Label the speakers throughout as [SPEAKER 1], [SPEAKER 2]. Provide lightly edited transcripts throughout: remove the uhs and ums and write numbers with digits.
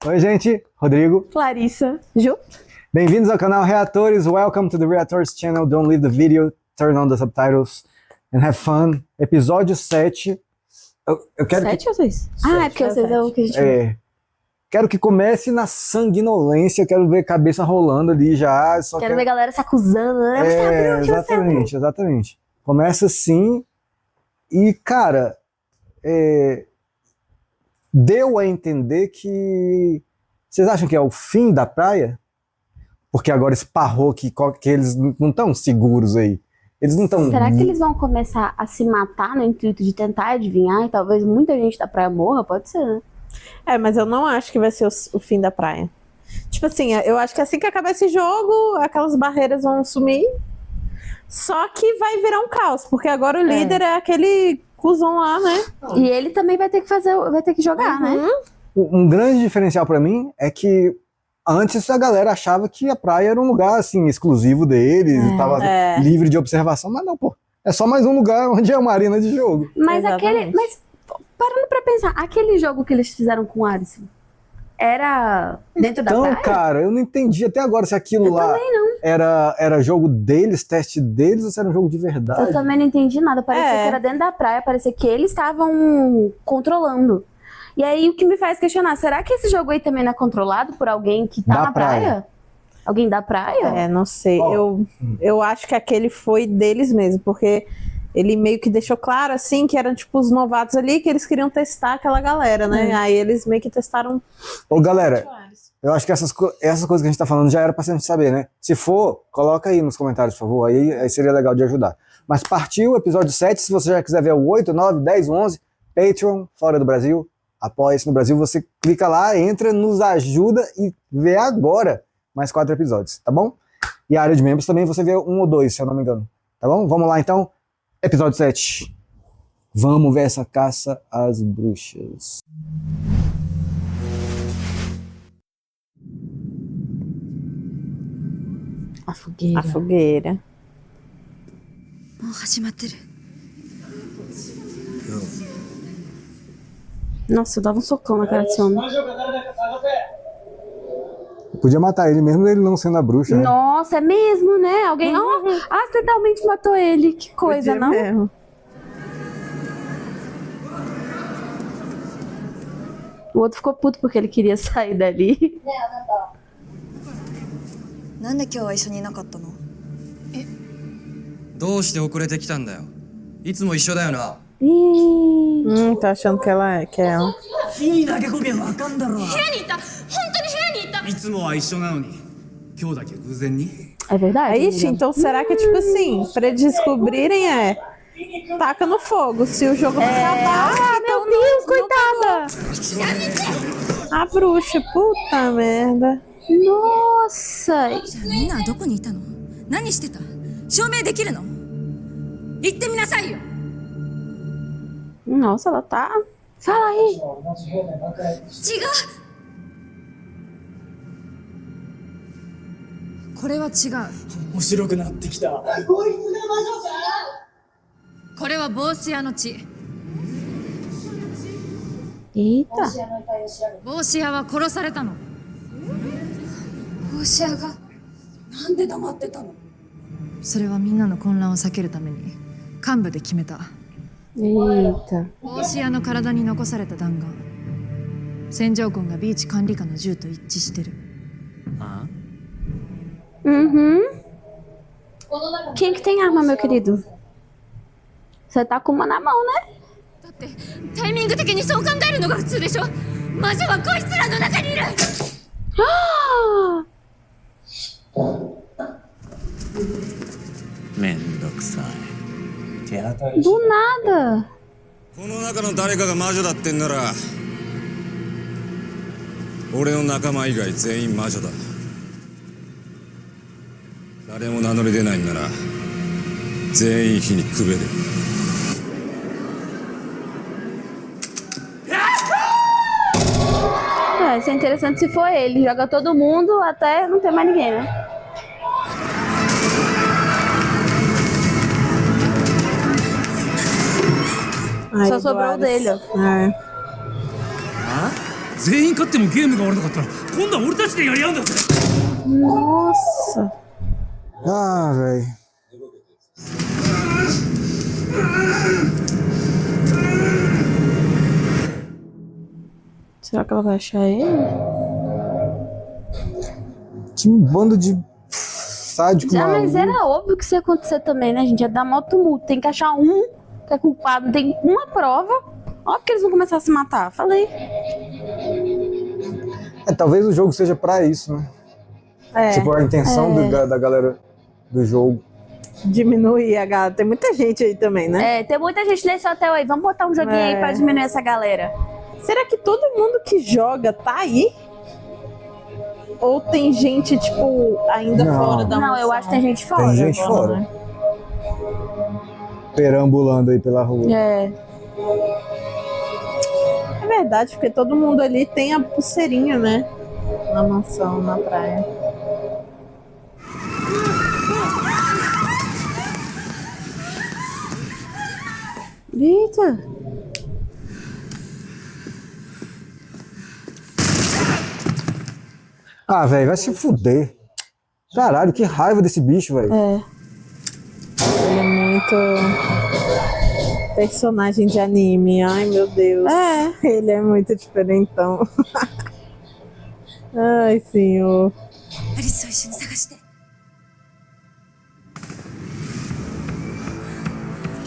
[SPEAKER 1] Oi, gente. Rodrigo.
[SPEAKER 2] Clarissa. Ju.
[SPEAKER 1] Bem-vindos ao canal Reatores. Welcome to the Reators channel. Don't leave the video. Turn on the subtitles and have fun. Episódio 7. Eu quero
[SPEAKER 2] 7 ou 6? Ah, é porque vocês é o que a gente...
[SPEAKER 1] Quero que comece na sanguinolência. Quero ver cabeça rolando ali já.
[SPEAKER 2] Quero ver a galera se acusando, né?
[SPEAKER 1] Exatamente. Começa assim. E, cara... deu a entender que... Vocês acham que é o fim da praia? Porque agora esparrou que eles não estão seguros aí. Eles não estão...
[SPEAKER 2] Será que eles vão começar a se matar no intuito de tentar adivinhar? E talvez muita gente da praia morra? Pode ser, né?
[SPEAKER 3] Mas eu não acho que vai ser o fim da praia. Tipo assim, eu acho que assim que acabar esse jogo, aquelas barreiras vão sumir. Só que vai virar um caos, porque agora o líder é aquele cuzão lá, né?
[SPEAKER 2] E ele também vai ter que jogar, né?
[SPEAKER 1] Um grande diferencial pra mim é que antes a galera achava que a praia era um lugar assim exclusivo deles, tava livre de observação, mas não, pô. É só mais um lugar onde é uma arena de jogo.
[SPEAKER 2] Mas parando pra pensar, aquele jogo que eles fizeram com o Alisson era dentro da praia?
[SPEAKER 1] Então, cara, eu não entendi até agora se aquilo lá era jogo deles, teste deles, ou se era um jogo de verdade.
[SPEAKER 2] Eu também não entendi nada, parecia que era dentro da praia, parecia que eles estavam controlando. E aí o que me faz questionar, será que esse jogo aí também não é controlado por alguém que tá na praia? Alguém da praia?
[SPEAKER 3] Não sei, eu acho que aquele foi deles mesmo, porque ele meio que deixou claro, assim, que eram tipo os novatos ali, que eles queriam testar aquela galera, né? Aí eles meio que testaram...
[SPEAKER 1] Ô, galera, eu acho que essas coisas que a gente tá falando já era pra gente saber, né? Se for, coloca aí nos comentários, por favor, aí seria legal de ajudar. Mas partiu o episódio 7, se você já quiser ver o 8, 9, 10, 11, Patreon, fora do Brasil, Apoia-se no Brasil, você clica lá, entra, nos ajuda e vê agora mais 4 episódios, tá bom? E a área de membros também você vê 1 ou 2, se eu não me engano, tá bom? Vamos lá então. Episódio 7. Vamos ver essa caça às bruxas.
[SPEAKER 2] A fogueira.
[SPEAKER 3] A fogueira.
[SPEAKER 2] Nossa, eu dava um socão na cara desse homem.
[SPEAKER 1] Podia matar ele, mesmo ele não sendo a bruxa. Né?
[SPEAKER 2] Nossa, é mesmo, né? Alguém acidentalmente matou ele. Que coisa, não?
[SPEAKER 3] Mesmo.
[SPEAKER 2] O outro ficou puto porque ele queria sair dali.
[SPEAKER 4] なんで今日は一緒にいなかったの？
[SPEAKER 5] どうして遅れてきたんだよ。いつも一緒だよな。
[SPEAKER 3] Tá achando que ela é ela.
[SPEAKER 5] いい投げ込みはわかんだろ。
[SPEAKER 4] 部屋にいた。本当に部屋にいた。
[SPEAKER 5] いつもは一緒なのに、今日だけ偶然に。
[SPEAKER 2] É verdade?
[SPEAKER 3] Ixi, então será que tipo assim, pra eles descobrirem taca no fogo, se o jogo não acabar.
[SPEAKER 2] Meu Deus, coitada!
[SPEAKER 3] A bruxa, puta merda.
[SPEAKER 2] Nossa!
[SPEAKER 4] みんなはどこにいたの？何してた？証明できるの？言ってみなさいよ。
[SPEAKER 2] Nossa, ela tá... Fala aí!
[SPEAKER 4] 違う。これは違う。
[SPEAKER 5] 面白くなってきた。
[SPEAKER 4] これは帽子屋の血。
[SPEAKER 2] Eita!
[SPEAKER 4] 帽子屋は殺されたの。帽子屋がなんで黙ってたの？それはみんなの混乱を避けるために幹部で決めた。
[SPEAKER 2] Eita!
[SPEAKER 4] 帽子屋の体に残された弾丸、戦場痕がビーチ管理課の銃と一致してる。
[SPEAKER 5] ああ。
[SPEAKER 2] Uhum. Quem que tem arma, meu querido? Você tá com uma na mão, né?
[SPEAKER 4] だってタイミング的にそう考えるのが普通でしょ。魔女はこいつらの中にいる。
[SPEAKER 2] Ah!
[SPEAKER 5] めんどくさい。
[SPEAKER 2] Do nada!
[SPEAKER 6] この中の誰かが魔女だってんなら俺の仲間以外全員魔女だ。誰も名乗り出ないんなら全員火にくべる。
[SPEAKER 2] Isso é interessante se for ele. Joga todo mundo até não ter mais ninguém, né? Só sobrou o dele, ó.
[SPEAKER 5] 全員勝ってもゲームが終わらなかったら今度は俺たちでやり合うんだぜ。
[SPEAKER 3] Nossa.
[SPEAKER 1] Ah, velho.
[SPEAKER 3] Será que ela vai achar ele?
[SPEAKER 1] Que bando de sádico,
[SPEAKER 2] Ah, mas
[SPEAKER 1] maluco.
[SPEAKER 2] era óbvio que isso ia acontecer também, né, gente? Ia dar mó tumulto. Tem que achar um que é culpado. Não tem uma prova. Óbvio que eles vão começar a se matar. Falei.
[SPEAKER 1] Talvez o jogo seja pra isso, né? Tipo, a intenção da galera do jogo.
[SPEAKER 3] Diminuir a galera. Tem muita gente aí também, né?
[SPEAKER 2] Tem muita gente nesse hotel aí. Vamos botar um joguinho aí pra diminuir essa galera.
[SPEAKER 3] Será que todo mundo que joga tá aí? Ou tem gente, tipo, ainda
[SPEAKER 1] Não.
[SPEAKER 3] fora da
[SPEAKER 2] Não,
[SPEAKER 3] mansão?
[SPEAKER 2] eu acho que tem gente fora.
[SPEAKER 1] Tem gente fora.
[SPEAKER 3] né?
[SPEAKER 1] Perambulando aí pela rua.
[SPEAKER 2] É.
[SPEAKER 3] É verdade, porque todo mundo ali tem a pulseirinha, né? Na mansão, na praia.
[SPEAKER 2] Eita.
[SPEAKER 1] Ah, velho, vai se fuder. Caralho, que raiva desse bicho, velho.
[SPEAKER 3] Ele é muito personagem de anime. Ai, meu Deus. Ele é muito diferentão. Ai, senhor.
[SPEAKER 4] アリスと一緒に探して。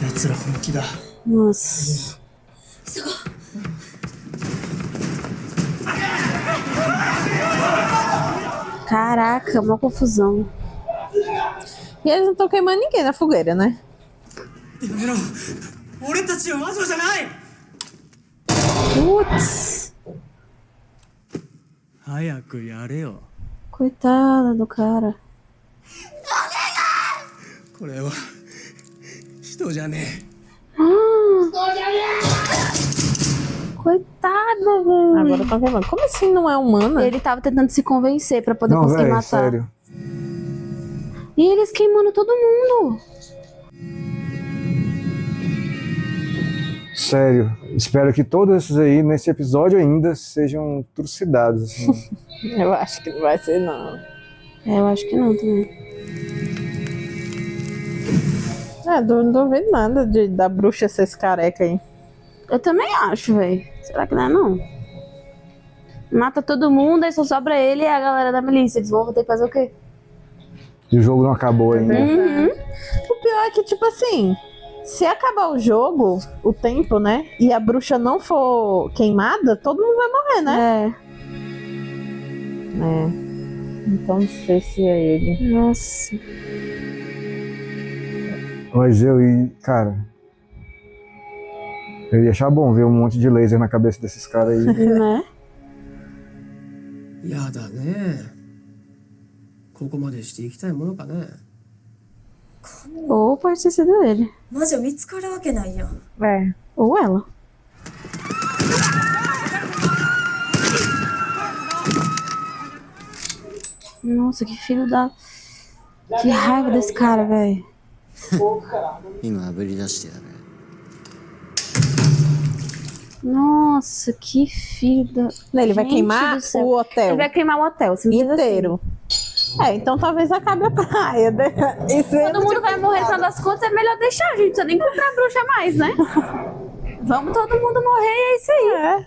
[SPEAKER 5] 奴ら本気だ。
[SPEAKER 3] Nossa.
[SPEAKER 2] Caraca, uma confusão.
[SPEAKER 3] E eles não estão queimando ninguém na fogueira, né?
[SPEAKER 5] やめろ。俺たちは魔女じゃない。
[SPEAKER 3] Putz.
[SPEAKER 5] 早くやれよ。
[SPEAKER 2] Coitada do cara.
[SPEAKER 5] これは人じゃねえ。
[SPEAKER 2] Coitada, velho.
[SPEAKER 3] Agora tá queimando. Como assim não é humana?
[SPEAKER 2] Ele tava tentando se convencer pra poder
[SPEAKER 1] Não,
[SPEAKER 2] conseguir
[SPEAKER 1] velho,
[SPEAKER 2] matar.
[SPEAKER 1] sério.
[SPEAKER 2] E eles queimando todo mundo.
[SPEAKER 1] Sério. Espero que todos esses aí, nesse episódio ainda, sejam trucidados. Assim.
[SPEAKER 3] Eu acho que não vai ser, não.
[SPEAKER 2] Eu acho que não também.
[SPEAKER 3] Não duvido nada da bruxa ser esse careca aí.
[SPEAKER 2] Eu também acho, velho. Será que não é não? Mata todo mundo, aí só sobra ele e a galera da milícia. Eles vão ter que fazer o quê?
[SPEAKER 1] E o jogo não acabou ainda.
[SPEAKER 2] Uhum.
[SPEAKER 3] O pior é que, tipo assim, se acabar o jogo, o tempo, né? E a bruxa não for queimada, todo mundo vai morrer, né? Então não sei se é ele.
[SPEAKER 2] Nossa.
[SPEAKER 1] Mas cara. Eu ia achar bom ver um monte de laser na cabeça desses caras aí.
[SPEAKER 2] Né?
[SPEAKER 7] やだね。ここまでして行きたいものかね。
[SPEAKER 2] Ou pode ter sido ele.
[SPEAKER 4] 魔女見つかるわけないやん。
[SPEAKER 2] Ou ela. Nossa, que filho da... Que raiva desse cara, velho.
[SPEAKER 8] 今あぶり出してやる。
[SPEAKER 2] Nossa, que filho da...
[SPEAKER 3] Ele vai
[SPEAKER 2] Gente
[SPEAKER 3] queimar
[SPEAKER 2] do céu.
[SPEAKER 3] o hotel
[SPEAKER 2] Ele vai queimar o hotel, simples
[SPEAKER 3] inteiro. Então talvez acabe a praia.
[SPEAKER 2] Todo mundo vai morrer, no final das contas, é melhor deixar, gente. Não precisa nem comprar bruxa mais, né? Vamos todo mundo morrer e é isso aí.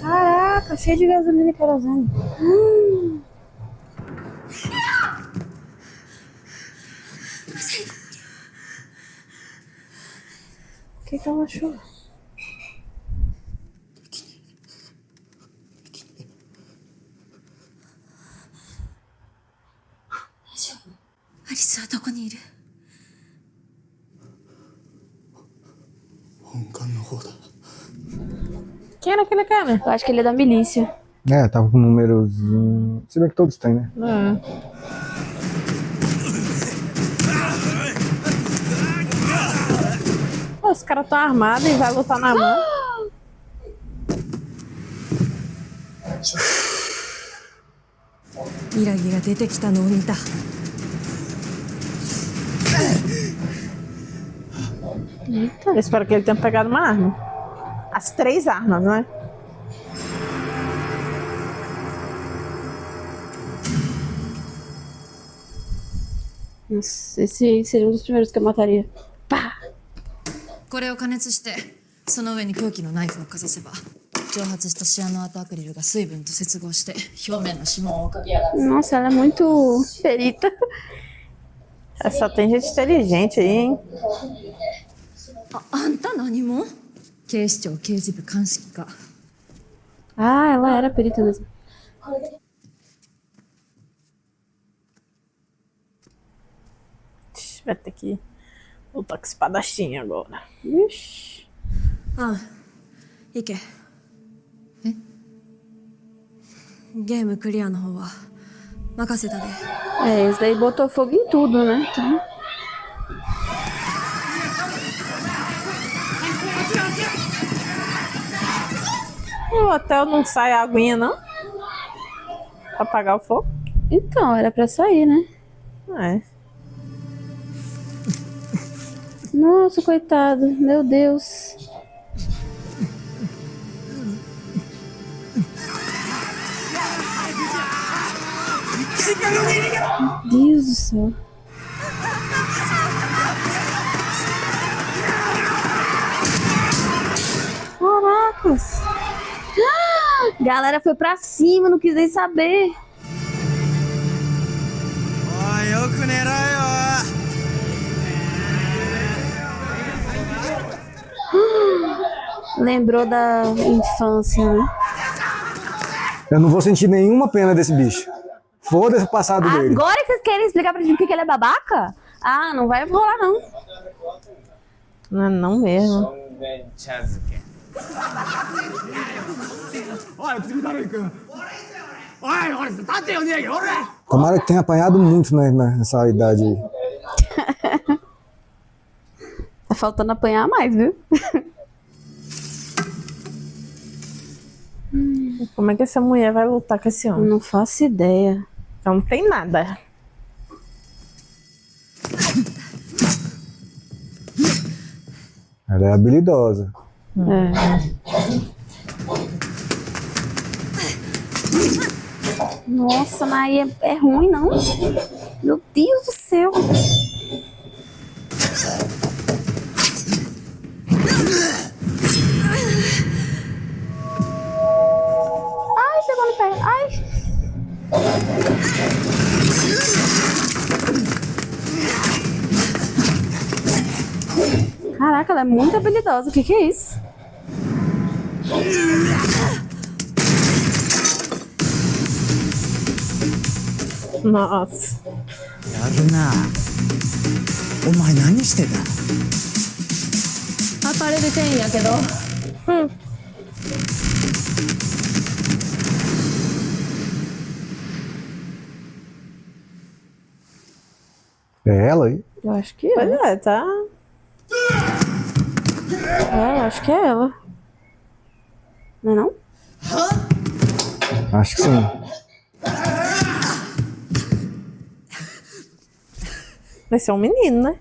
[SPEAKER 2] Caraca, cheio de gasolina e querosene. O que ela achou?
[SPEAKER 4] アリスはどこにいる？
[SPEAKER 5] 本館の方だ。
[SPEAKER 3] Quem era aquele cara?
[SPEAKER 2] Eu acho que ele é da milícia.
[SPEAKER 1] Tava com um númerozinho. Se bem que todos têm, né?
[SPEAKER 3] Os caras estão armados e vai lutar na mão. Eu espero que ele tenha pegado uma arma. As 3 armas, né?
[SPEAKER 2] Nossa, esse seria um dos primeiros que eu mataria. Pá!
[SPEAKER 4] これを加熱してその上に凶器のナイフをかざせば蒸発したシアノアトアクリルが水分と接合して表面の指紋を浮かび上がる。
[SPEAKER 2] Nossa, ela é muito perita.
[SPEAKER 3] Só tem gente inteligente aí, hein?
[SPEAKER 4] あんた何も警視庁刑事部鑑識課
[SPEAKER 2] Ah, ela era perita mesmo.
[SPEAKER 3] Vai ter que lutar com espadachim agora.
[SPEAKER 2] Ixi.
[SPEAKER 4] ああ行けえゲームクリアの方は任せたで
[SPEAKER 2] É, esse daí botou fogo em tudo, né? Então...
[SPEAKER 3] O hotel não sai a aguinha, não? Pra apagar o fogo?
[SPEAKER 2] Então, era pra sair, né?
[SPEAKER 3] É.
[SPEAKER 2] Nossa, coitado. Meu Deus. Meu Deus do céu. Caracas. Galera foi pra cima, não quis nem saber.
[SPEAKER 5] おいよく狙えよ
[SPEAKER 2] Lembrou da infância, né?
[SPEAKER 1] Eu não vou sentir nenhuma pena desse bicho. Foda-se o passado dele.
[SPEAKER 2] Agora que vocês querem explicar pra gente por que ele é babaca? Ah, não vai rolar, não.
[SPEAKER 3] Não, não mesmo.
[SPEAKER 5] おい次誰行くおい俺立てよねえよ俺
[SPEAKER 1] Tomara que tenha apanhado muito nessa idade aí.
[SPEAKER 2] Tá faltando apanhar mais, viu?
[SPEAKER 3] Como é que essa mulher vai lutar com esse homem?
[SPEAKER 2] Não faço ideia.
[SPEAKER 3] Então não tem nada.
[SPEAKER 1] Ela é habilidosa.
[SPEAKER 2] É. Nossa, mas aí é ruim, não? Meu Deus do céu. Ai, pegou no pé. Ai. Caraca, ela é muito habilidosa. O que é isso?
[SPEAKER 3] Nossa.
[SPEAKER 5] やるなお前何してた
[SPEAKER 4] アパレル店員やけど
[SPEAKER 1] É ela aí?
[SPEAKER 2] Eu acho que
[SPEAKER 3] Pois
[SPEAKER 2] é.
[SPEAKER 3] é, tá?
[SPEAKER 2] É, eu acho que é ela. Não é não?
[SPEAKER 1] Acho que sim.
[SPEAKER 3] Vai ser um menino, né?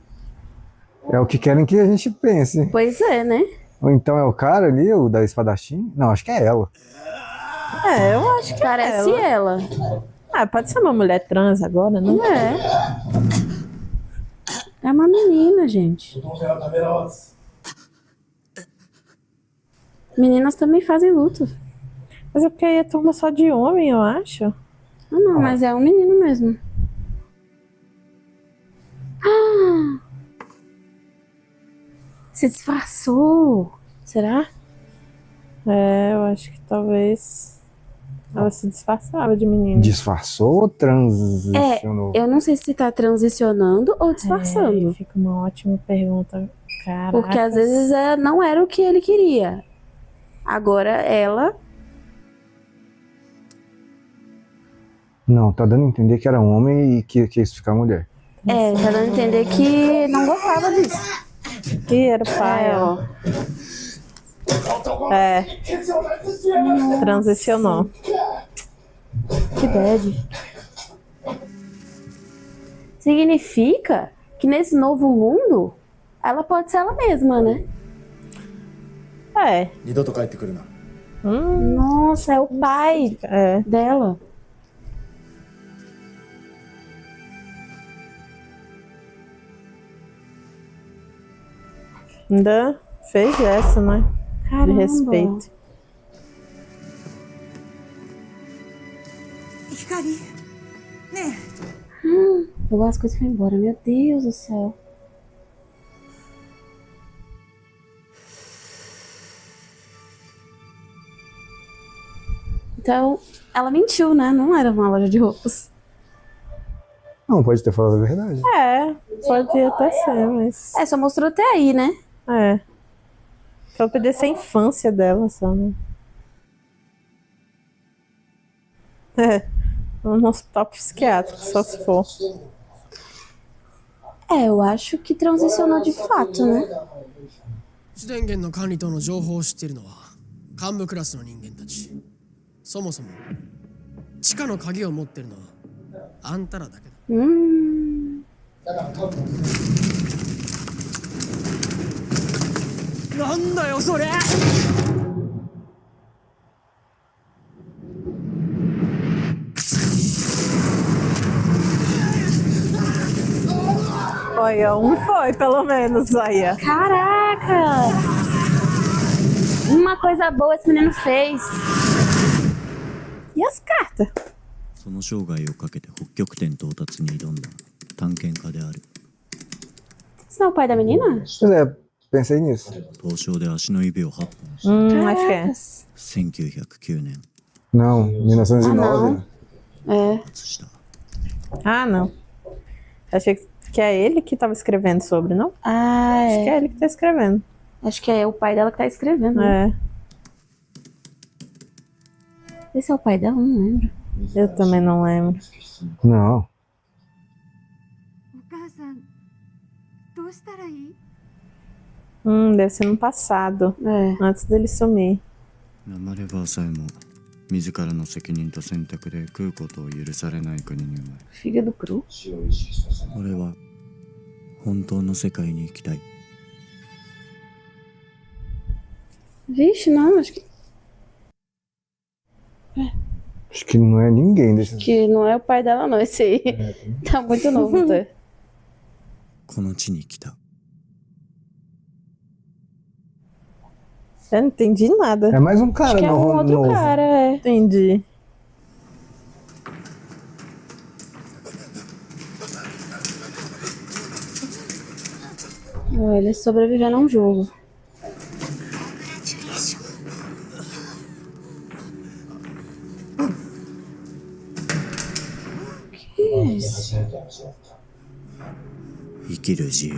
[SPEAKER 1] É o que querem que a gente pense.
[SPEAKER 2] Pois é, né?
[SPEAKER 1] Ou então é o cara ali, o da espadachim? Não, acho que é ela.
[SPEAKER 3] É, eu acho que
[SPEAKER 2] Parece
[SPEAKER 3] é ela.
[SPEAKER 2] ela.
[SPEAKER 3] Ah, pode ser uma mulher trans agora, né?
[SPEAKER 2] É. É uma menina, gente. Meninas também fazem luto.
[SPEAKER 3] Mas é porque aí é turma só de homem, eu acho.
[SPEAKER 2] Ah, não, mas é um menino mesmo. Ah! Se disfarçou. Será?
[SPEAKER 3] É, eu acho que talvez ela se disfarçava de menino.
[SPEAKER 1] Disfarçou ou transicionou?
[SPEAKER 2] Eu não sei se tá transicionando ou disfarçando.
[SPEAKER 3] É, fica uma ótima pergunta, cara.
[SPEAKER 2] Porque às vezes não era o que ele queria. Agora ela...
[SPEAKER 1] Não, tá dando a entender que era um homem e que quis ficar mulher.
[SPEAKER 2] É, tá dando a entender que não gostava disso.
[SPEAKER 3] Que era o pai, ó. É. Transicionou.
[SPEAKER 2] Que bad. Significa que nesse novo mundo Ela pode ser ela mesma, né?
[SPEAKER 3] É.
[SPEAKER 5] 二度と帰ってくるな。
[SPEAKER 2] Nossa, é o pai dela.
[SPEAKER 3] Ainda fez essa, né? De
[SPEAKER 2] Caramba.
[SPEAKER 3] respeito.
[SPEAKER 5] 光ね
[SPEAKER 2] Eu gosto que isso foi embora. Meu Deus do céu. Então, ela mentiu, né? Não era uma loja de roupas.
[SPEAKER 1] Não, pode ter falado a verdade.
[SPEAKER 3] É, pode até ser, mas.
[SPEAKER 2] É, só mostrou até aí, né?
[SPEAKER 3] É. Só podia ser a infância dela, só, né? É. Um hospital psiquiátrico, só se for.
[SPEAKER 2] É, eu acho que transicionou de fato, né?
[SPEAKER 7] 主電源の管理等の情報を知っているのは幹部クラスの人間たち。そもそも地下の鍵を持ってるのはあんたらだけだ。なんだよそれ。
[SPEAKER 3] Olha, foi, pelo menos, aí.
[SPEAKER 2] Caraca! Uma coisa boa esse menino fez.
[SPEAKER 3] E as cartas?
[SPEAKER 8] その生涯をかけて北極点到達に挑んだ探検家である。
[SPEAKER 2] Esse não é o pai da menina?
[SPEAKER 1] Pois é, pensei nisso.
[SPEAKER 8] 凍傷で足の指を8本
[SPEAKER 3] Acho que é.
[SPEAKER 8] 1909年
[SPEAKER 1] Não, 1909.
[SPEAKER 2] É.
[SPEAKER 8] 発した。
[SPEAKER 3] Ah, não. Achei que é ele que tava escrevendo sobre, não?
[SPEAKER 2] Ah,
[SPEAKER 3] Acho que
[SPEAKER 2] é.
[SPEAKER 3] é ele que tá escrevendo.
[SPEAKER 2] Acho que é o pai dela que tá escrevendo. Né?
[SPEAKER 3] É.
[SPEAKER 2] Esse é o pai dela? Não lembro.
[SPEAKER 3] Eu também não lembro.
[SPEAKER 1] Não.
[SPEAKER 4] お母さんどうしたらいい？
[SPEAKER 3] Deve ser no passado.
[SPEAKER 2] É.
[SPEAKER 3] Antes dele sumir.
[SPEAKER 8] ナマレバーさえも自らの責任と選択で食うことを許されない国に生まれ、
[SPEAKER 2] Fígado cru?
[SPEAKER 8] 俺は本当の世界に行きたい。
[SPEAKER 2] Vixe, não, acho que
[SPEAKER 1] Acho que não é ninguém desse.
[SPEAKER 2] não é o pai dela, não. Esse aí tá muito novo, tá?
[SPEAKER 8] この地に来た。
[SPEAKER 3] Eu não entendi nada.
[SPEAKER 1] É mais um cara
[SPEAKER 2] Acho que é um
[SPEAKER 1] novo.
[SPEAKER 2] outro cara, é.
[SPEAKER 3] Entendi.
[SPEAKER 2] Oh, ele sobrevivendo a um jogo. Que é isso?
[SPEAKER 8] 生きる自由。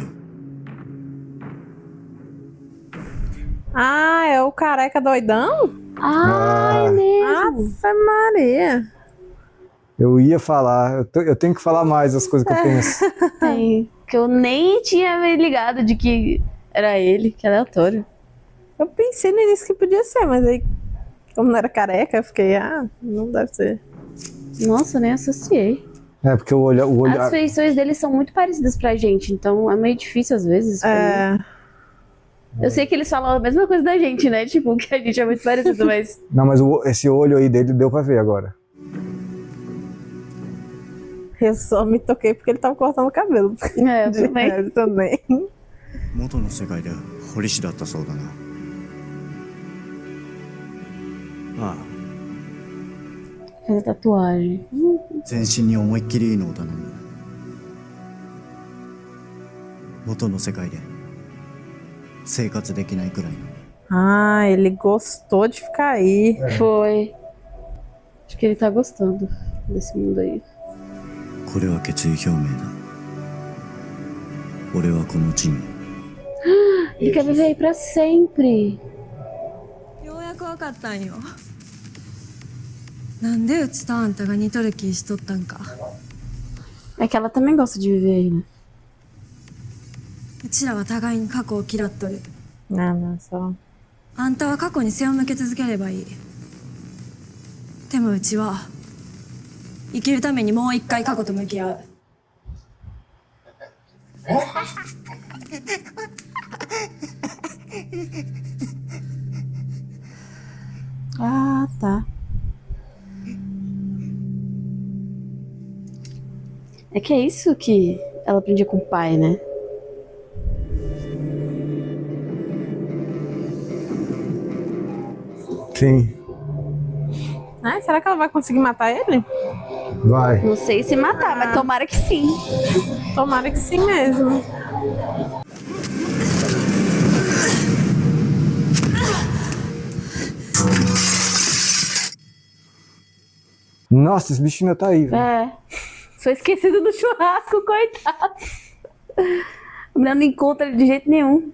[SPEAKER 3] Ah, é o careca doidão?
[SPEAKER 2] Ah, é mesmo.
[SPEAKER 3] Ave Maria.
[SPEAKER 1] Eu ia falar, eu tenho que falar mais as coisas que eu penso.
[SPEAKER 2] Tem. Que eu nem tinha me ligado de que era ele, que é aleatório.
[SPEAKER 3] Eu pensei no início que podia ser, mas aí, como não era careca, eu fiquei, não deve ser.
[SPEAKER 2] Nossa, eu nem associei.
[SPEAKER 1] É, porque o olho.
[SPEAKER 2] As feições dele são muito parecidas pra gente, então é meio difícil às vezes.
[SPEAKER 3] É.
[SPEAKER 2] Eu sei que eles falam a mesma coisa da gente, né? Tipo, que a gente é muito parecido, mas.
[SPEAKER 1] Não, mas esse olho aí dele deu pra ver agora.
[SPEAKER 3] Eu só me toquei porque ele tava cortando o cabelo.
[SPEAKER 2] É, eu também.
[SPEAKER 3] Eu também.
[SPEAKER 8] 元の世界で堀師だったそうだな。ああ、
[SPEAKER 2] Fazer tatuagem.
[SPEAKER 8] 全身に思いっきりいいのを頼む。元の世界で生活できないくらいの。
[SPEAKER 3] Ah, ele gostou de ficar aí.
[SPEAKER 2] Foi. Acho que ele tá gostando desse mundo aí.
[SPEAKER 8] これは決意表明だ。俺はこの地に。
[SPEAKER 2] Ele quer viver aí pra sempre.
[SPEAKER 4] ようやくわかったんよ。なんでうちとあんたが似とる気しとったんか。
[SPEAKER 2] É que ela também gosta de viver aí, né?
[SPEAKER 4] うちらは互いに過去を嫌っとる。
[SPEAKER 3] Não, só.
[SPEAKER 4] あんたは過去に背を向け続ければいい。でもうちは生きるためにもう一回過去と向き合う。
[SPEAKER 3] Ah, tá.
[SPEAKER 2] É que é isso que ela aprendia com o pai, né?
[SPEAKER 1] Sim,
[SPEAKER 3] Ah, será que ela vai conseguir matar ele?
[SPEAKER 1] vai.
[SPEAKER 2] Não sei se matar, mas tomara que sim.
[SPEAKER 3] Tomara que sim mesmo.
[SPEAKER 1] Nossa, esse bichinho ainda tá aí, velho.
[SPEAKER 2] É. Foi esquecido do churrasco, coitado. A mulher não encontra ele de jeito nenhum.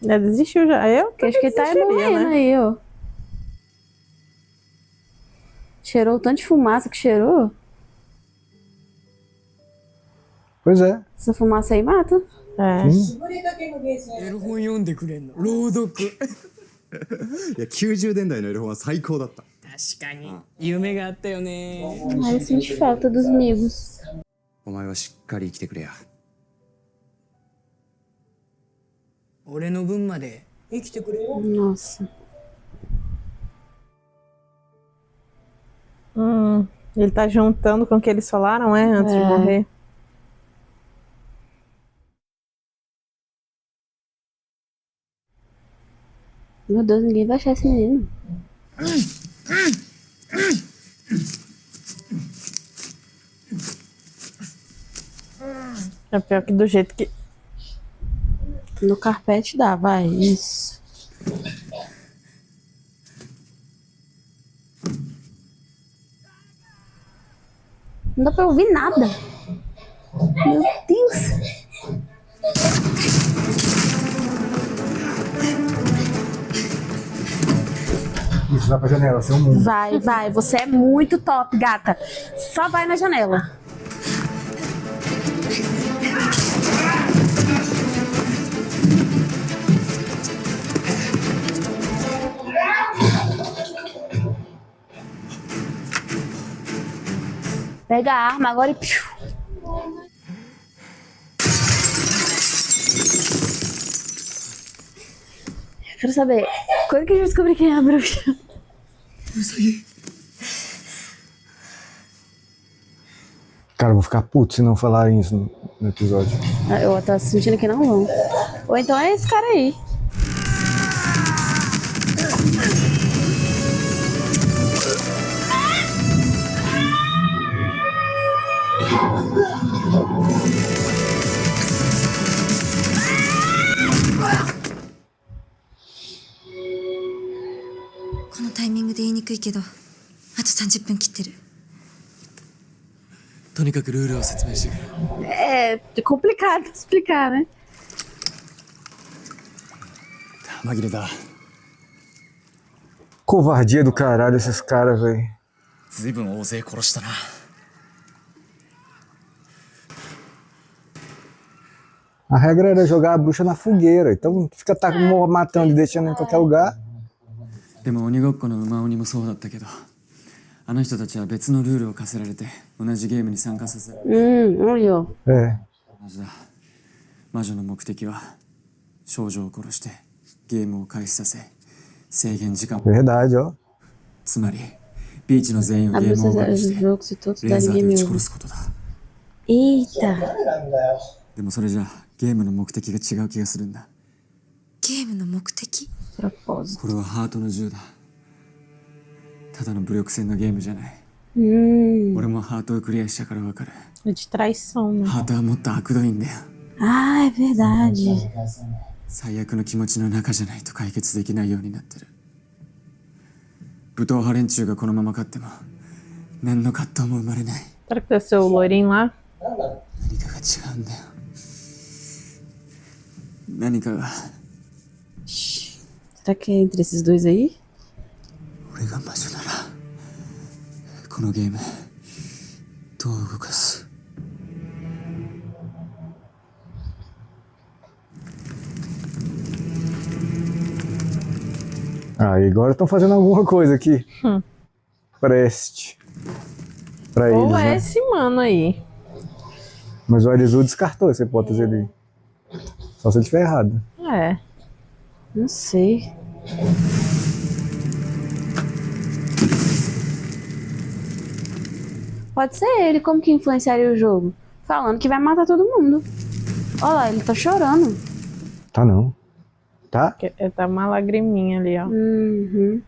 [SPEAKER 3] Já desistiu já. Eu
[SPEAKER 2] Porque acho que ele tá
[SPEAKER 3] desistiria,
[SPEAKER 2] morrendo
[SPEAKER 3] né?
[SPEAKER 2] aí, ó. Cheirou o tanto de fumaça que cheirou.
[SPEAKER 1] Pois é.
[SPEAKER 2] Essa fumaça aí mata.
[SPEAKER 3] É.
[SPEAKER 7] エロ本読んでくれんの朗読
[SPEAKER 8] いや90年代のエロ本は最高だった
[SPEAKER 7] 確かに夢があったよね
[SPEAKER 2] Ai, eu senti falta dos amigos.
[SPEAKER 8] お前はしっかり生きてくれや
[SPEAKER 7] 俺の分まで生きてくれよ
[SPEAKER 2] Nossa.
[SPEAKER 3] Ele tá juntando com o que eles falaram, antes de
[SPEAKER 2] É.
[SPEAKER 3] morrer.
[SPEAKER 2] Meu Deus, ninguém vai achar esse menino.
[SPEAKER 3] É pior que do jeito que...
[SPEAKER 2] No carpete dá, vai. Isso. Não dá pra ouvir nada. Meu Deus.
[SPEAKER 1] Isso, vai pra janela, seu mundo.
[SPEAKER 2] Vai, vai. Você é muito top, gata. Só vai na janela. Pega a arma agora e... piu. Eu quero saber, quando que a gente descobrir quem é a bruxa?
[SPEAKER 1] Cara, eu vou ficar puto se não falarem isso no episódio.
[SPEAKER 2] Eu tô sentindo que não vão. Ou então é esse cara aí.
[SPEAKER 4] Esse timing で言いにくいけど、あと30分切ってる。
[SPEAKER 7] とにかくルールを説明してくれ
[SPEAKER 2] É complicado explicar, né?
[SPEAKER 7] 紛れだ
[SPEAKER 1] Covardia do caralho esses caras, velho.
[SPEAKER 5] ずいぶん大勢殺したな
[SPEAKER 1] A regra era jogar a bruxa na fogueira. Então fica matando e deixando em qualquer lugar.
[SPEAKER 8] でも鬼ごっこの馬鬼もそうだったけどあの人たちは別のルールを課せられて同じゲームに参加させる
[SPEAKER 2] Olha, ó.
[SPEAKER 1] É.
[SPEAKER 8] 同じだ魔女の目的は少女を殺してゲームを開始させ制限時間を
[SPEAKER 1] Verdade, ó.
[SPEAKER 8] つまりビーチの全員を
[SPEAKER 2] A
[SPEAKER 8] ゲームオーバー
[SPEAKER 2] bruxa
[SPEAKER 8] にし
[SPEAKER 2] dos
[SPEAKER 8] て
[SPEAKER 2] jogos e todos
[SPEAKER 8] レーザー
[SPEAKER 2] darem
[SPEAKER 8] で
[SPEAKER 2] game
[SPEAKER 8] 撃ち殺
[SPEAKER 2] over.
[SPEAKER 8] すことだ
[SPEAKER 2] Eita!
[SPEAKER 8] でもそれじゃゲームの目的が違う気がするんだ
[SPEAKER 4] ゲームの目的
[SPEAKER 2] Propósito.
[SPEAKER 8] これはハートの銃だただの武力戦のゲームじゃない 俺もハートをクリアしたからわかる
[SPEAKER 3] É de traição, né?
[SPEAKER 8] ハートはもっと悪どいんだよ
[SPEAKER 2] Ah, é verdade.
[SPEAKER 8] 最悪の気持ちの中じゃないと解決できないようになってる武闘派連中がこのまま勝っても何の葛藤も生まれない
[SPEAKER 3] Será que deve ser o loirinho lá?
[SPEAKER 8] 何かが違うんだよ何かが
[SPEAKER 2] Será que é entre esses dois aí?
[SPEAKER 8] 俺が魔女ならこのゲームどう動かす
[SPEAKER 1] Aí agora estão fazendo alguma coisa aqui. Preste. Pra
[SPEAKER 3] Ou
[SPEAKER 1] eles,
[SPEAKER 3] é
[SPEAKER 1] né?
[SPEAKER 3] esse mano aí.
[SPEAKER 1] Mas o Arizu descartou essa hipótese ali. Só se ele estiver errado.
[SPEAKER 3] É. Não sei.
[SPEAKER 2] Pode ser ele, como que influenciaria o jogo? Falando que vai matar todo mundo. Olha lá, ele tá chorando.
[SPEAKER 1] Tá não. Tá?
[SPEAKER 3] Tá uma lagriminha ali, ó.
[SPEAKER 2] Uhum.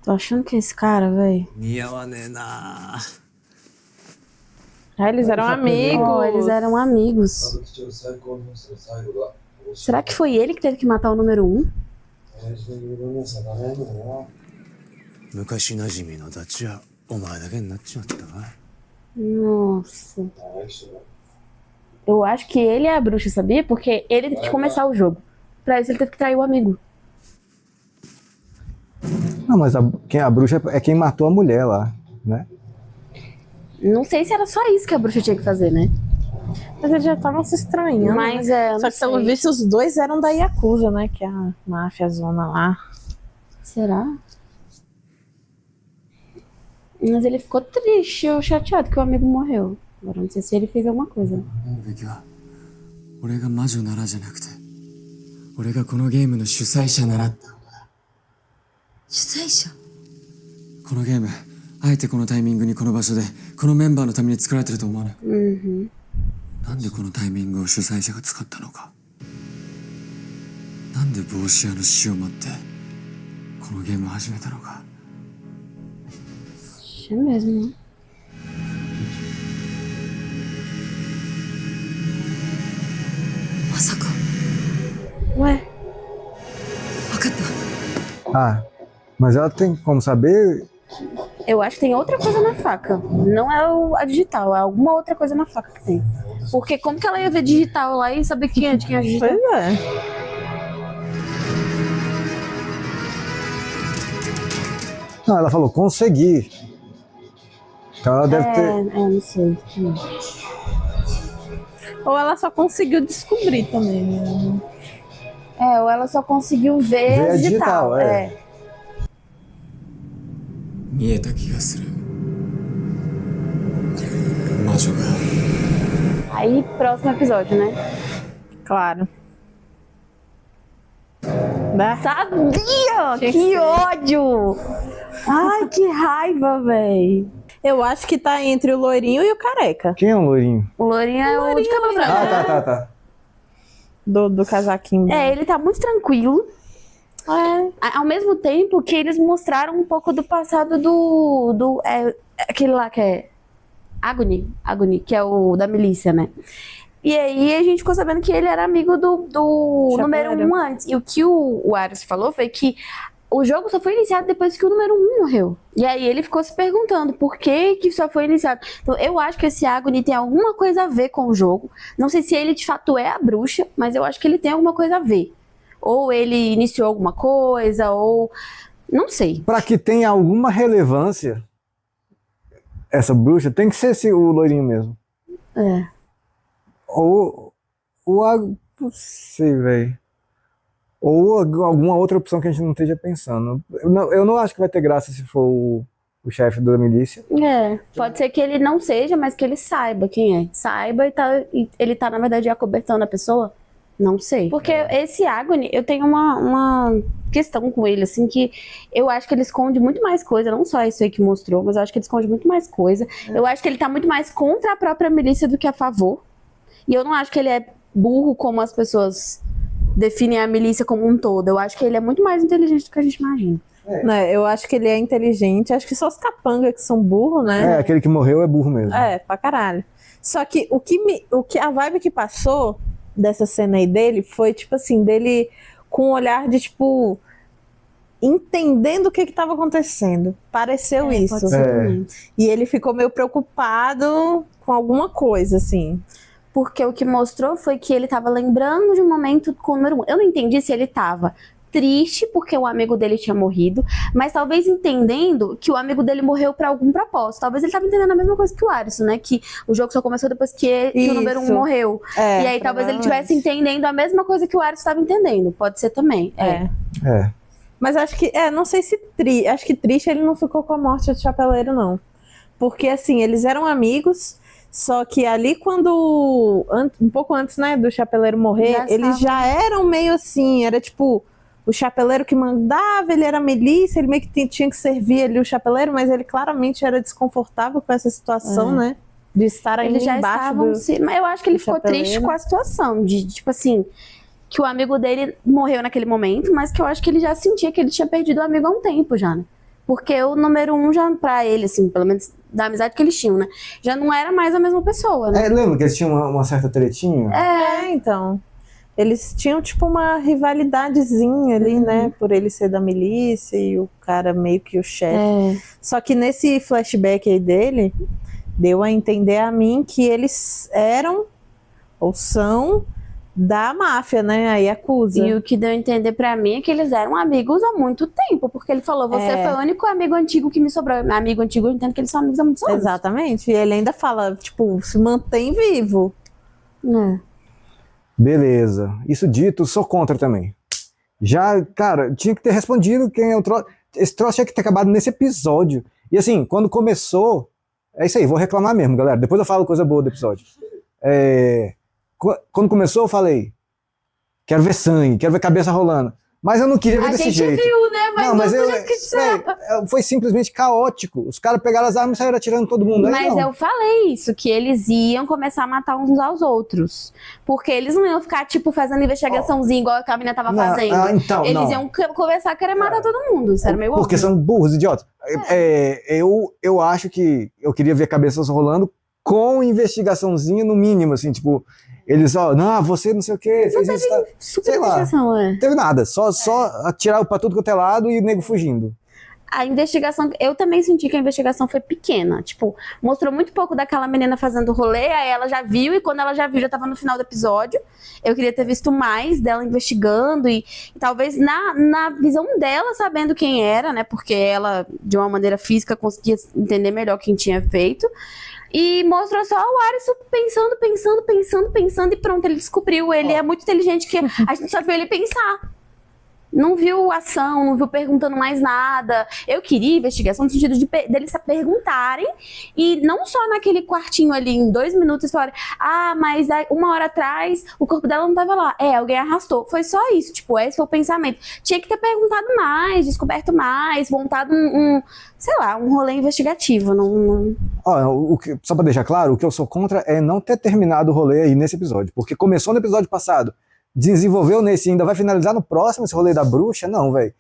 [SPEAKER 2] Tô achando que é esse cara, velho.
[SPEAKER 3] Ah, eles eram amigos.
[SPEAKER 2] Oh, eles eram amigos. Será que foi ele que teve que matar o número 1?
[SPEAKER 5] 昔なじみのダチはお前だけになっちまったわ。
[SPEAKER 2] Nossa. Eu acho que ele é a bruxa, sabia? Porque ele teve que começar o jogo. Pra isso ele teve que trair o amigo.
[SPEAKER 1] Não, mas a bruxa é quem matou a mulher lá, né?
[SPEAKER 2] Não sei se era só isso que a bruxa tinha que fazer, né?
[SPEAKER 3] Mas eles já estavam se estranhando.
[SPEAKER 2] Mas
[SPEAKER 3] né? Só que pelo visto os dois eram da Yakuza, né? Que é a máfia zona lá.
[SPEAKER 2] Será? Mas ele ficou triste ou chateado que o amigo morreu. Agora não sei se ele fez alguma coisa.
[SPEAKER 8] 俺が魔女ならじゃなくて、俺がこのゲームの主催者なら。
[SPEAKER 4] 主催者？
[SPEAKER 8] このゲーム、あえてこのタイミングにこの場所で、このメンバーのために作られてると思わない？なんでこのタイミングを主催者が使ったのか。なんで帽子屋の死を待ってこのゲームを始めたのか。
[SPEAKER 2] É mesmo, né?
[SPEAKER 4] Masaka.
[SPEAKER 2] Ué?
[SPEAKER 1] Ah, mas ela tem como saber?
[SPEAKER 2] Eu acho que tem outra coisa na faca. Não é a digital, é alguma outra coisa na faca que tem. Porque como que ela ia ver digital lá e saber quem é de quem é digital?
[SPEAKER 3] Pois é.
[SPEAKER 1] Não, ela falou consegui. Então ela deve ter.
[SPEAKER 2] Não sei.
[SPEAKER 3] Ou ela só conseguiu descobrir também, né?
[SPEAKER 2] Ou ela só conseguiu ver a digital.
[SPEAKER 8] 見えた気がする。魔女が。
[SPEAKER 2] Aí, próximo episódio, né?
[SPEAKER 3] Claro.
[SPEAKER 2] Sabia! Que ódio! Ai, que raiva, véi.
[SPEAKER 3] Eu acho que tá entre o loirinho e o careca.
[SPEAKER 1] Quem é o loirinho?
[SPEAKER 2] O loirinho é o de cabelo branco.
[SPEAKER 1] Ah, tá.
[SPEAKER 3] Do casaquinho.
[SPEAKER 2] Ele tá muito tranquilo. Ao mesmo tempo que eles mostraram um pouco do passado do aquele lá que é Agony, que é o da milícia, né? E aí a gente ficou sabendo que ele era amigo do número 1 antes. E o que o Ares falou foi que o jogo só foi iniciado depois que o número 1 morreu. E aí ele ficou se perguntando por que só foi iniciado. Então eu acho que esse Agony tem alguma coisa a ver com o jogo. Não sei se ele de fato é a bruxa, mas eu acho que ele tem alguma coisa a ver. Ou ele iniciou alguma coisa, ou... Não sei.
[SPEAKER 1] Pra que tenha alguma relevância, essa bruxa tem que ser o loirinho mesmo. Ou não sei, velho. Ou alguma outra opção que a gente não esteja pensando. Eu não acho que vai ter graça se for o chefe da milícia.
[SPEAKER 2] Pode ser que ele não seja, mas que ele saiba quem é. Saiba e ele tá, na verdade, acobertando a pessoa. Não sei. Porque esse Agony, eu tenho uma questão com ele, assim, que eu acho que ele esconde muito mais coisa. Não só isso aí que mostrou, mas eu acho que ele esconde muito mais coisa. Eu acho que ele tá muito mais contra a própria milícia do que a favor. E eu não acho que ele é burro como as pessoas definem a milícia como um todo. Eu acho que ele é muito mais inteligente do que a gente imagina.
[SPEAKER 3] Eu acho que ele é inteligente. Acho que só os capangas que são burros, né?
[SPEAKER 1] Aquele que morreu é burro mesmo.
[SPEAKER 3] Pra caralho. Só que a vibe que passou dessa cena aí dele foi, tipo assim, dele com um olhar de, tipo, entendendo o que estava acontecendo. Pareceu isso.
[SPEAKER 2] Pode ser.
[SPEAKER 3] E ele ficou meio preocupado com alguma coisa, assim.
[SPEAKER 2] Porque o que mostrou foi que ele tava lembrando de um momento com o número 1. Eu não entendi se ele tava triste porque o amigo dele tinha morrido, mas talvez entendendo que o amigo dele morreu pra algum propósito. Talvez ele tava entendendo a mesma coisa que o Arisson, né? Que o jogo só começou depois que o número 1 morreu. E aí talvez ele estivesse entendendo a mesma coisa que o Arisson estava entendendo. Pode ser também.
[SPEAKER 3] Mas acho que, não sei se acho que triste ele não ficou com a morte do chapeleiro, não. Porque, assim, eles eram amigos, só que ali quando... Um pouco antes, né, do Chapeleiro morrer, eles já eram meio assim, era tipo... O Chapeleiro que mandava, ele era milícia, ele meio que tinha que servir ali o Chapeleiro, mas ele claramente era desconfortável com essa situação, né? De estar ainda
[SPEAKER 2] Eles já
[SPEAKER 3] embaixo
[SPEAKER 2] estavam... Mas eu acho que ele ficou
[SPEAKER 3] Chapeleiro.
[SPEAKER 2] triste com a situação, de tipo assim... Que o amigo dele morreu naquele momento, mas que eu acho que ele já sentia que ele tinha perdido o amigo há um tempo já, né? Porque o número 1 já, pra ele, assim, pelo menos da amizade que eles tinham, né? Já não era mais a mesma pessoa, né?
[SPEAKER 1] Lembra que eles tinham uma certa tretinha?
[SPEAKER 3] Então. Eles tinham, tipo, uma rivalidadezinha ali, né? Por ele ser da milícia e o cara meio que o chefe. Só que nesse flashback aí dele, deu a entender a mim que eles eram, ou são, da máfia, né? A Yakuza.
[SPEAKER 2] E o que deu a entender pra mim é que eles eram amigos há muito tempo, porque ele falou, você foi o único amigo antigo que me sobrou. Amigo antigo, eu entendo que eles são amigos há muitos anos.
[SPEAKER 3] Exatamente. E ele ainda fala, tipo, se mantém vivo.
[SPEAKER 1] Beleza. Isso dito, sou contra também. Já, cara, tinha que ter respondido quem é o troço. Esse troço tinha que ter acabado nesse episódio. E assim, quando começou... É isso aí, vou reclamar mesmo, galera. Depois eu falo coisa boa do episódio. Quando começou, eu falei... Quero ver sangue, quero ver cabeça rolando. Mas eu não queria ver desse jeito.
[SPEAKER 2] A gente viu, né? Mas não do jeito que
[SPEAKER 1] foi simplesmente caótico. Os caras pegaram as armas e saíram atirando todo mundo.
[SPEAKER 2] Mas eu falei isso, que eles iam começar a matar uns aos outros. Porque eles não iam ficar, tipo, fazendo investigaçãozinha igual a menina tava fazendo. Eles iam começar a querer matar todo mundo. Isso era meio
[SPEAKER 1] Porque
[SPEAKER 2] óbvio.
[SPEAKER 1] são burros, idiotas. Eu acho que eu queria ver cabeças rolando com investigaçãozinha no mínimo, assim, tipo... Eles, não, você não sei o que, fez isso, sei lá, não teve nada, só atirar pra tudo quanto é lado e o nego fugindo.
[SPEAKER 2] A investigação, eu também senti que a investigação foi pequena, tipo, mostrou muito pouco daquela menina fazendo rolê, aí ela já viu, e quando ela já viu, já tava no final do episódio. Eu queria ter visto mais dela investigando e talvez na visão dela, sabendo quem era, né, porque ela, de uma maneira física, conseguia entender melhor quem tinha feito. E mostrou só o Arisson pensando e pronto, ele descobriu. Ele é muito inteligente, que a gente só viu ele pensar. Não viu ação, não viu perguntando mais nada. Eu queria investigação no sentido de deles se perguntarem e não só naquele quartinho ali, em 2 minutos, falarem, mas 1 hora atrás o corpo dela não tava lá. Alguém arrastou. Foi só isso, tipo, esse foi o pensamento. Tinha que ter perguntado mais, descoberto mais, montado sei lá, um rolê investigativo.
[SPEAKER 1] Só pra deixar claro, o que eu sou contra é não ter terminado o rolê aí nesse episódio, porque começou no episódio passado, desenvolveu nesse, ainda vai finalizar no próximo esse rolê da bruxa? Não, velho.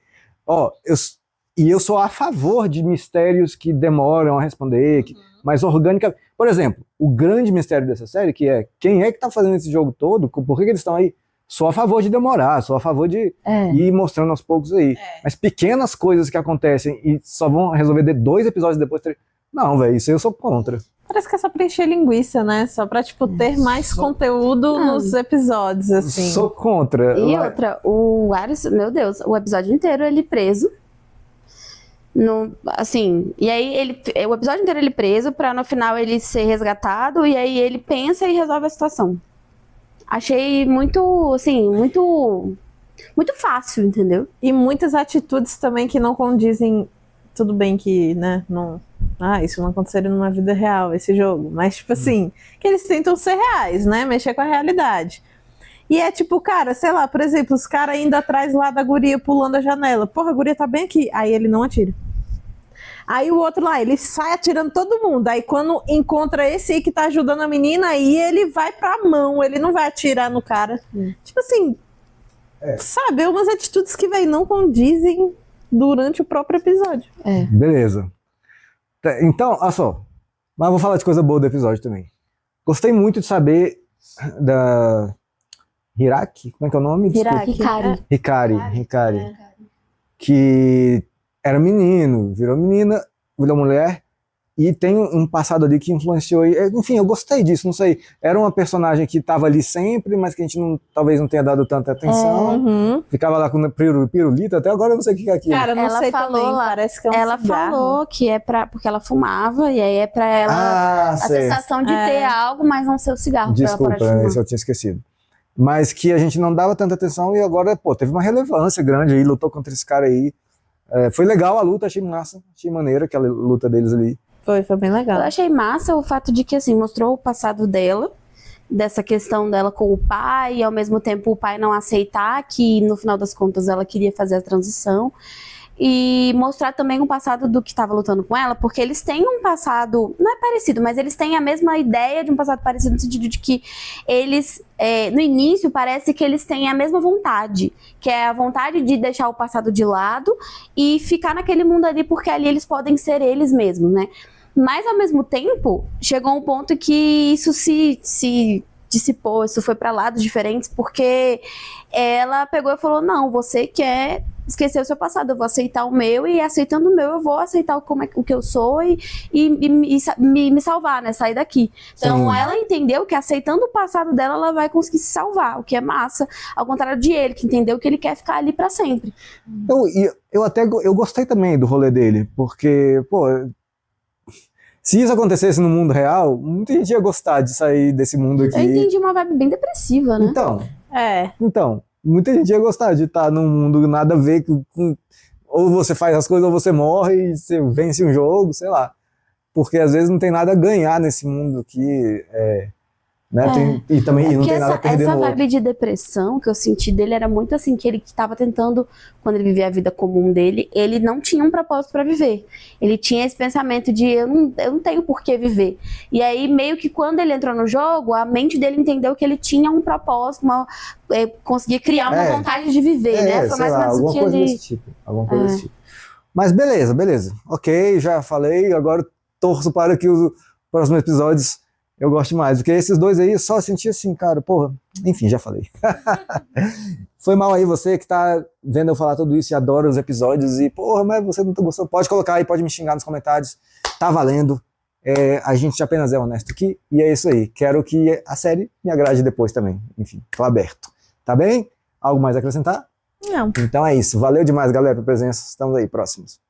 [SPEAKER 1] Eu sou a favor de mistérios que demoram a responder, mais orgânica. Por exemplo, o grande mistério dessa série, que é quem é que tá fazendo esse jogo todo, por que eles estão aí? Sou a favor de demorar, sou a favor de ir mostrando aos poucos aí. Mas pequenas coisas que acontecem e só vão resolver 2 episódios depois, 3... Não, velho, isso eu sou contra.
[SPEAKER 3] Parece que é só pra encher linguiça, né? Só pra, tipo, ter mais conteúdo nos episódios, assim.
[SPEAKER 1] Sou contra.
[SPEAKER 2] E outra, o Aris, meu Deus, o episódio inteiro ele preso. E aí o episódio inteiro ele preso pra no final ele ser resgatado e aí ele pensa e resolve a situação. Achei muito, assim, muito fácil, entendeu?
[SPEAKER 3] E muitas atitudes também que não condizem. Tudo bem que, né, não... isso não aconteceria numa vida real, esse jogo. Mas, tipo assim, que eles tentam ser reais, né? Mexer com a realidade. E é tipo, cara, sei lá, por exemplo, os caras indo atrás lá da guria, pulando a janela. Porra, a guria tá bem aqui. Aí ele não atira. Aí o outro lá, ele sai atirando todo mundo. Aí quando encontra esse aí que tá ajudando a menina, aí ele vai pra mão, ele não vai atirar no cara. Tipo assim, sabe? Umas atitudes que, velho, não condizem durante o próprio episódio.
[SPEAKER 1] Beleza. Então, olha só. Mas vou falar de coisa boa do episódio também. Gostei muito de saber da Hiraki, como é que é o nome? Hikari. Que era menino, virou menina, virou mulher, e tem um passado ali que influenciou. Enfim, eu gostei disso, não sei. Era uma personagem que estava ali sempre, mas que a gente talvez não tenha dado tanta atenção. Ficava lá com pirulito, até agora eu não sei o que é aquilo.
[SPEAKER 3] Cara, não sei também, parece que é um
[SPEAKER 2] Ela
[SPEAKER 3] cigarro.
[SPEAKER 2] falou que é porque ela fumava, e aí é pra ela a sensação de ter algo, mas não ser o cigarro.
[SPEAKER 1] Desculpa, esse eu tinha esquecido. Mas que a gente não dava tanta atenção e agora, teve uma relevância grande aí, lutou contra esse cara aí. Foi legal a luta, achei massa, achei maneira aquela luta deles ali.
[SPEAKER 3] Foi bem legal.
[SPEAKER 2] Eu achei massa o fato de que, assim, mostrou o passado dela, dessa questão dela com o pai, e ao mesmo tempo o pai não aceitar que, no final das contas, ela queria fazer a transição. E mostrar também o passado do que estava lutando com ela, porque eles têm um passado, não é parecido, mas eles têm a mesma ideia de um passado parecido no sentido de que eles, no início, parece que eles têm a mesma vontade, que é a vontade de deixar o passado de lado e ficar naquele mundo ali, porque ali eles podem ser eles mesmos, né? Mas, ao mesmo tempo, chegou um ponto que isso se dissipou, isso foi para lados diferentes, porque ela pegou e falou, não, você quer esquecer o seu passado, eu vou aceitar o meu, e aceitando o meu, eu vou aceitar o que eu sou e me salvar, né, sair daqui. Então,
[SPEAKER 1] Sim.
[SPEAKER 2] ela entendeu que aceitando o passado dela, ela vai conseguir se salvar, o que é massa, ao contrário de ele, que entendeu que ele quer ficar ali pra sempre.
[SPEAKER 1] Eu gostei também do rolê dele, porque, pô, se isso acontecesse no mundo real, muita gente ia gostar de sair desse mundo aqui.
[SPEAKER 2] Eu entendi uma vibe bem depressiva, né?
[SPEAKER 1] Então, muita gente ia gostar de estar num mundo nada a ver com ou você faz as coisas ou você morre e você vence um jogo, sei lá. Porque às vezes não tem nada a ganhar nesse mundo que né? E também não tem nada a perder
[SPEAKER 2] essa
[SPEAKER 1] no
[SPEAKER 2] vibe
[SPEAKER 1] outro.
[SPEAKER 2] de depressão que eu senti dele era muito assim, que ele estava tentando, quando ele vivia a vida comum dele, ele não tinha um propósito para viver. Ele tinha esse pensamento de eu não tenho por que viver. E aí meio que quando ele entrou no jogo, a mente dele entendeu que ele tinha um propósito, conseguia criar uma vontade de viver, né? Foi mais ou menos o que ele...
[SPEAKER 1] Alguma coisa desse tipo. Mas beleza. Ok, já falei, agora torço para que os próximos episódios eu gosto mais, porque esses dois aí eu só senti assim, cara, porra, enfim, já falei. Foi mal aí você que tá vendo eu falar tudo isso e adora os episódios e, porra, mas você não tá gostando, pode colocar aí, pode me xingar nos comentários, tá valendo, a gente apenas é honesto aqui e é isso aí, quero que a série me agrade depois também, enfim, tô aberto, tá bem? Algo mais a acrescentar?
[SPEAKER 3] Não.
[SPEAKER 1] Então é isso, valeu demais galera pela presença, estamos aí, próximos.